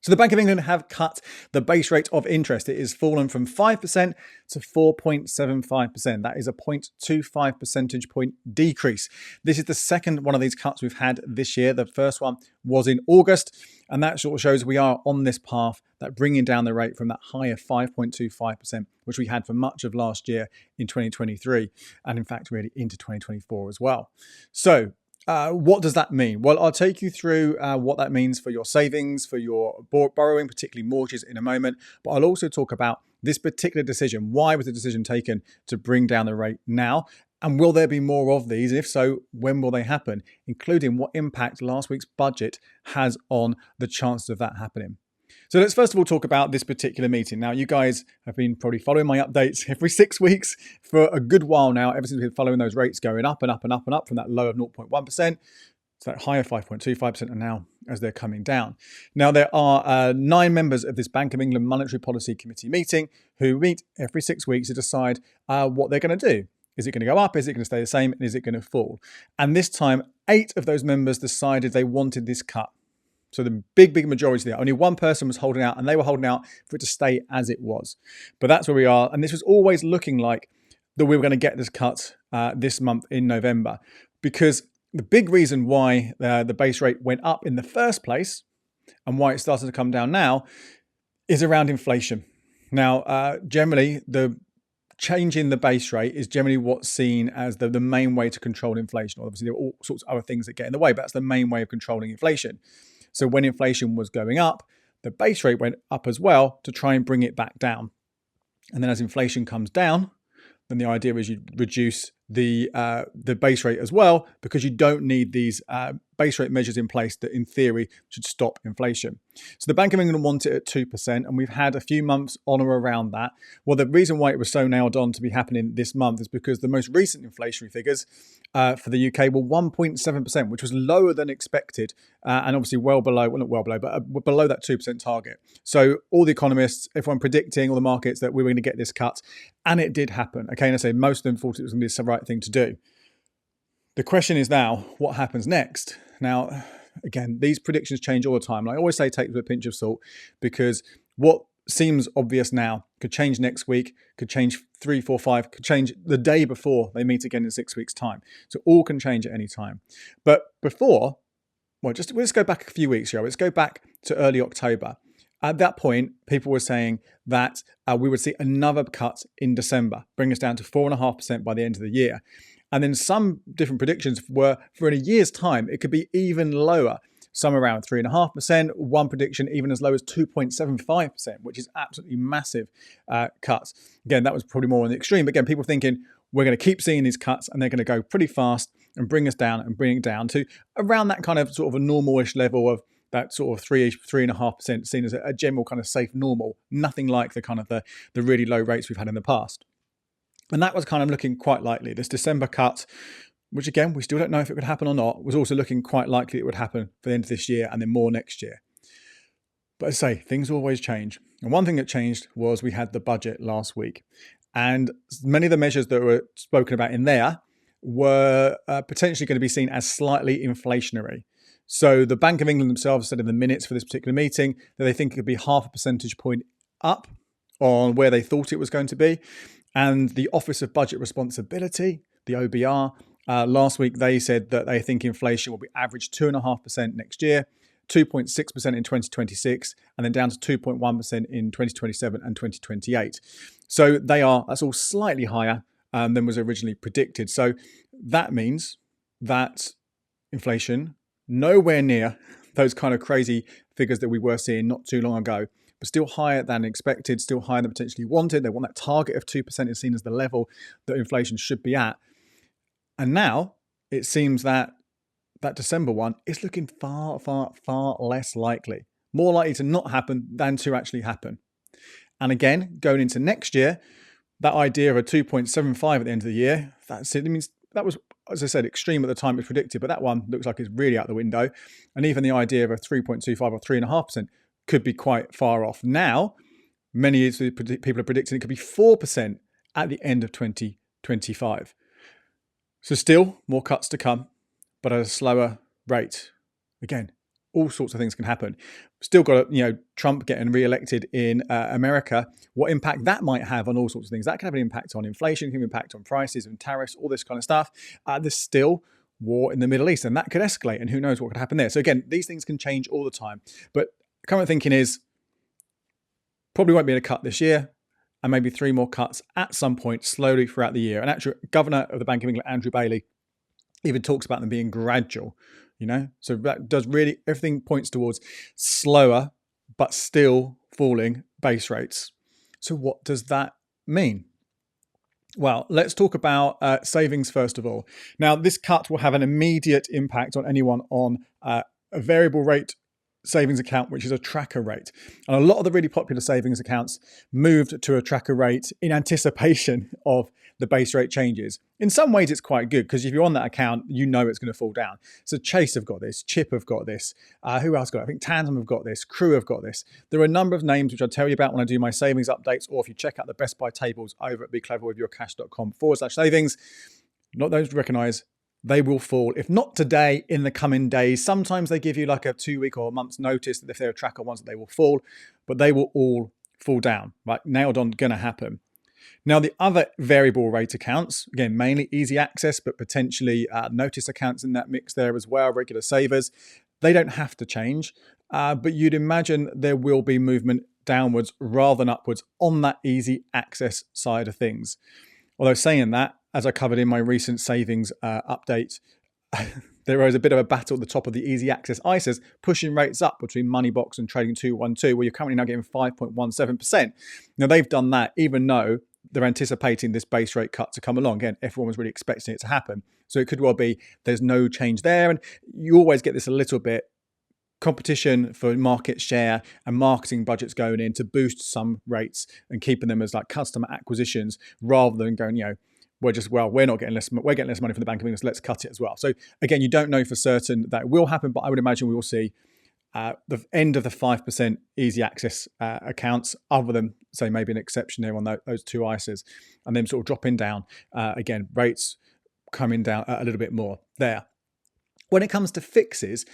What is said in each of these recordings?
So the Bank of England have cut the base rate of interest. It has fallen from 5% to 4.75%. That is a 0.25 percentage point decrease. This is the second one of these cuts we've had this year. The first one was in August, and that sort of shows we are on this path, that bringing down the rate from that higher 5.25%, which we had for much of last year in 2023, and in fact really into 2024 as well. So what does that mean? Well, I'll take you through what that means for your savings, for your borrowing, particularly mortgages, in a moment. But I'll also talk about this particular decision. Why was the decision taken to bring down the rate now? And will there be more of these? If so, when will they happen? Including what impact last week's budget has on the chances of that happening. So let's first of all talk about this particular meeting. Now, you guys have been probably following my updates every 6 weeks for a good while now, ever since we've been following those rates going up and up and up and up from that low of 0.1% to that higher 5.25%, and now as they're coming down. Now, there are 9 members of this Bank of England Monetary Policy Committee meeting who meet every 6 weeks to decide what they're going to do. Is it going to go up? Is it going to stay the same? And is it going to fall? And this time, 8 of those members decided they wanted this cut. So the big majority there. Only one person was holding out, and they were holding out for it to stay as it was. But that's where we are. And this was always looking like that we were going to get this cut this month in November. Because the big reason why the base rate went up in the first place and why it started to come down now is around inflation. Now, generally, the change in the base rate is generally what's seen as the main way to control inflation. Obviously, there are all sorts of other things that get in the way, but that's the main way of controlling inflation. So when inflation was going up, the base rate went up as well to try and bring it back down. And then as inflation comes down, then the idea is you reduce the base rate as well, because you don't need these base rate measures in place that in theory should stop inflation. So the Bank of England want it at 2%, and we've had a few months on or around that. Well, the reason why it was so nailed on to be happening this month is because the most recent inflationary figures for the UK were 1.7%, which was lower than expected, and obviously well below, well not well below, but below that 2% target. So all the economists, everyone predicting, all the markets, that we were going to get this cut, and it did happen. Okay, and I say most of them thought it was going to be the right thing to do. The question is now, what happens next? Now, again, these predictions change all the time. Like I always say, take it with a pinch of salt, because what seems obvious now could change next week, could change 3, 4, 5, could change the day before they meet again in 6 weeks' time. So all can change at any time. But before, well, let's go back a few weeks ago. Let's go back to early October. At that point, people were saying that we would see another cut in December, bring us down to 4.5% by the end of the year. And then some different predictions were for in a year's time, it could be even lower. Some around 3.5%, one prediction even as low as 2.75%, which is absolutely massive cuts. Again, that was probably more on the extreme. But again, people thinking we're going to keep seeing these cuts and they're going to go pretty fast and bring us down and bring it down to around that kind of sort of a normal-ish level of that sort of 3.5% seen as a general kind of safe normal. Nothing like the kind of the really low rates we've had in the past. And that was kind of looking quite likely. This December cut, which again, we still don't know if it would happen or not, was also looking quite likely it would happen for the end of this year and then more next year. But as I say, things always change. And one thing that changed was we had the budget last week. And many of the measures that were spoken about in there were potentially going to be seen as slightly inflationary. So the Bank of England themselves said in the minutes for this particular meeting that they think it could be 0.5 percentage point up on where they thought it was going to be. And the Office of Budget Responsibility, the OBR, last week they said that they think inflation will be average 2.5% next year, 2.6% in 2026, and then down to 2.1% in 2027 and 2028. So that's all slightly higher than was originally predicted. So that means that inflation, nowhere near those kind of crazy figures that we were seeing not too long ago, but still higher than expected, still higher than potentially wanted. They want that target of 2% is seen as the level that inflation should be at. And now it seems that that December one is looking far, far, far less likely. More likely to not happen than to actually happen. And again, going into next year, that idea of a 2.75 at the end of the year, that was, as I said, extreme at the time it was predicted, but that one looks like it's really out the window. And even the idea of a 3.25 or 3.5% could be quite far off. Now, many people are predicting it could be 4% at the end of 2025. So still more cuts to come, but at a slower rate. Again, all sorts of things can happen. still got, Trump getting re-elected in America, what impact that might have on all sorts of things. That can have an impact on inflation, can have an impact on prices and tariffs, all this kind of stuff. There's still war in the Middle East, and that could escalate, and who knows what could happen there. So again, these things can change all the time. But current thinking is probably won't be a cut this year, and maybe 3 more cuts at some point slowly throughout the year. And actually, Governor of the Bank of England, Andrew Bailey, even talks about them being gradual, So that does really, everything points towards slower, but still falling base rates. So what does that mean? Well, let's talk about savings first of all. Now, this cut will have an immediate impact on anyone on a variable rate savings account, which is a tracker rate. And a lot of the really popular savings accounts moved to a tracker rate in anticipation of the base rate changes. In some ways, it's quite good because if you're on that account, you know it's going to fall down. So Chase have got this, Chip have got this. Who else got it? I think Tandem have got this, Crew have got this. There are a number of names which I'll tell you about when I do my savings updates, or if you check out the Best Buy tables over at becleverwithyourcash.com/savings. Not those to recognize. They will fall, if not today, in the coming days. Sometimes they give you like a 2-week or a month's notice that if they're a tracker ones that they will fall, but they will all fall down, right? Nailed on, going to happen. Now, the other variable rate accounts, again, mainly easy access, but potentially notice accounts in that mix there as well, regular savers, they don't have to change, but you'd imagine there will be movement downwards rather than upwards on that easy access side of things. Although saying that, as I covered in my recent savings update, there was a bit of a battle at the top of the easy access ISAs, pushing rates up between Moneybox and Trading 212, where you're currently now getting 5.17%. Now, they've done that even though they're anticipating this base rate cut to come along. Again, everyone was really expecting it to happen. So it could well be there's no change there. And you always get this a little bit competition for market share and marketing budgets going in to boost some rates and keeping them as like customer acquisitions rather than going, we're not getting less, we're getting less money from the Bank of England, so let's cut it as well. So again, you don't know for certain that will happen, but I would imagine we will see the end of the 5% easy access accounts, other than say maybe an exception there on those 2 ISAs, and then sort of dropping down again, rates coming down a little bit more there. When it comes to fixes,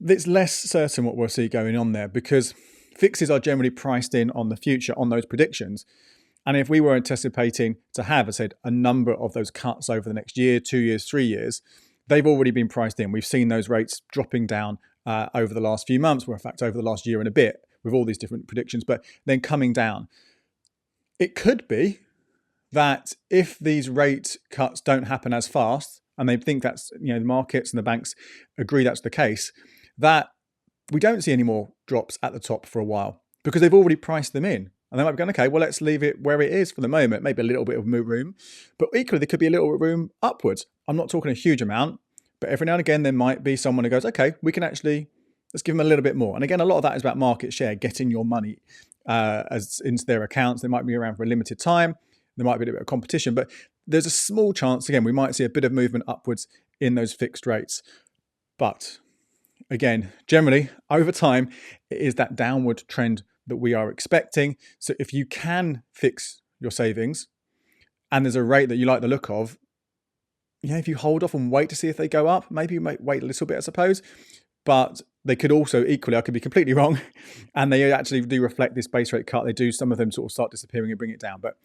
it's less certain what we'll see going on there because fixes are generally priced in on the future on those predictions. And if we were anticipating to have, as I said, a number of those cuts over the next year, 2 years, 3 years, they've already been priced in. We've seen those rates dropping down over the last few months, or in fact over the last year and a bit with all these different predictions, but then coming down. It could be that if these rate cuts don't happen as fast, and they think that's, the markets and the banks agree that's the case, that we don't see any more drops at the top for a while because they've already priced them in. And they might be going, okay, well, let's leave it where it is for the moment, maybe a little bit of room, but equally there could be a little room upwards. I'm not talking a huge amount, but every now and again, there might be someone who goes, okay, let's give them a little bit more. And again, a lot of that is about market share, getting your money into their accounts. They might be around for a limited time. There might be a bit of competition, but there's a small chance, again, we might see a bit of movement upwards in those fixed rates. But again, generally, over time, it is that downward trend that we are expecting. So if you can fix your savings and there's a rate that you like the look of, if you hold off and wait to see if they go up, maybe you might wait a little bit, I suppose. But they could also equally, I could be completely wrong, and they actually do reflect this base rate cut. They do, some of them sort of start disappearing and bring it down. But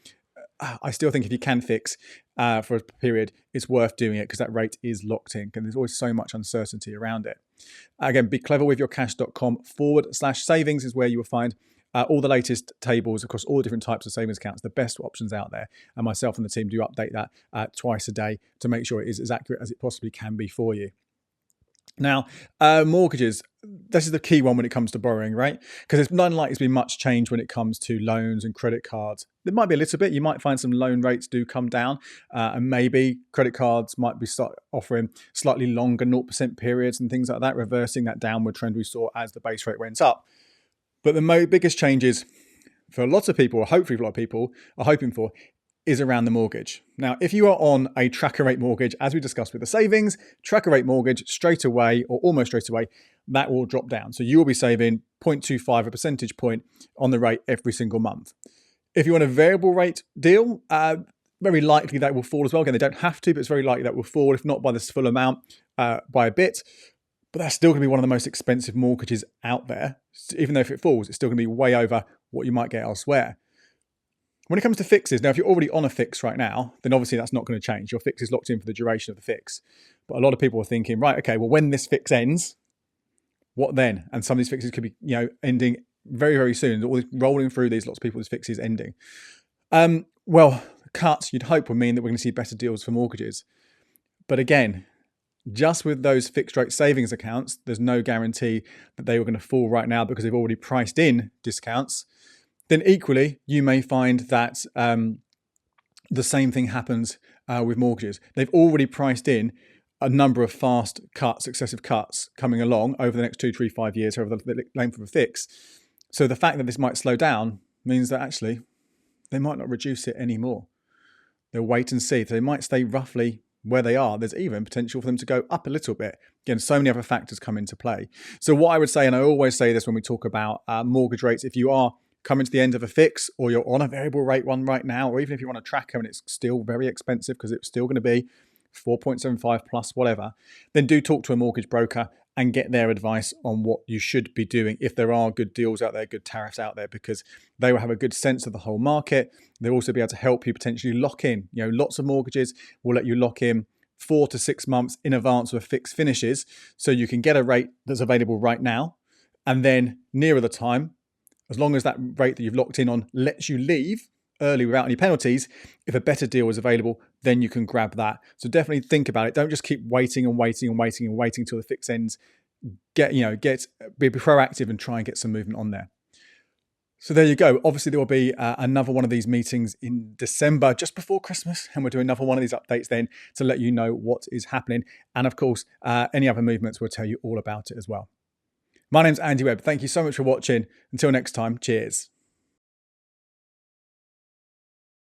I still think if you can fix for a period, it's worth doing it because that rate is locked in and there's always so much uncertainty around it. Again, becleverwithyourcash.com/savings is where you will find all the latest tables across all the different types of savings accounts, the best options out there. And myself and the team do update that twice a day to make sure it is as accurate as it possibly can be for you. Now, mortgages, this is the key one when it comes to borrowing, right? Because it's not likely to be much change when it comes to loans and credit cards. There might be a little bit. You might find some loan rates do come down, and maybe credit cards might be start offering slightly longer 0% periods and things like that, reversing that downward trend we saw as the base rate went up. But the biggest changes for lots of people, or hopefully for a lot of people, are hoping for, is around the mortgage. Now, if you are on a tracker rate mortgage, as we discussed with the savings, tracker rate mortgage straight away or almost straight away, that will drop down. So you will be saving 0.25, a percentage point on the rate every single month. If you want a variable rate deal, very likely that will fall as well. Again, they don't have to, but it's very likely that will fall, if not by this full amount, by a bit. but that's still going to be one of the most expensive mortgages out there. Even though if it falls, it's still going to be way over what you might get elsewhere. When it comes to fixes, now if you're already on a fix right now, then obviously that's not going to change. Your fix is locked in for the duration of the fix. But a lot of people are thinking, right, okay, well, when this fix ends, what then? And some of these fixes could be, ending very, very soon. All this rolling through these, lots of people's fixes ending. Well, cuts, you'd hope, would mean that we're going to see better deals for mortgages. But again, just with those fixed rate savings accounts, there's no guarantee that they were going to fall right now because they've already priced in discounts. Then equally, you may find that the same thing happens with mortgages. They've already priced in a number of fast cuts, successive cuts coming along over the next 2, 3, 5 years, over the length of a fix. So the fact that this might slow down means that actually they might not reduce it anymore. They'll wait and see. They might stay roughly where they are. There's even potential for them to go up a little bit. Again, so many other factors come into play. So what I would say, and I always say this when we talk about mortgage rates, if you are coming to the end of a fix or you're on a variable rate one right now, or even if you're on a tracker and it's still very expensive because it's still going to be 4.75 plus whatever, then do talk to a mortgage broker and get their advice on what you should be doing if there are good deals out there, good tariffs out there, because they will have a good sense of the whole market. They'll also be able to help you potentially lock in. Lots of mortgages will let you lock in 4 to 6 months in advance of a fix finishes, so you can get a rate that's available right now, and then nearer the time, as long as that rate that you've locked in on lets you leave early without any penalties, if a better deal is available, then you can grab that. So definitely think about it. Don't just keep waiting and waiting and waiting and waiting till the fix ends. Be proactive and try and get some movement on there. So there you go. Obviously, there will be another one of these meetings in December, just before Christmas, and we'll do another one of these updates then to let you know what is happening. And of course, any other movements, we'll tell you all about it as well. My name's Andy Webb. Thank you so much for watching. Until next time, cheers.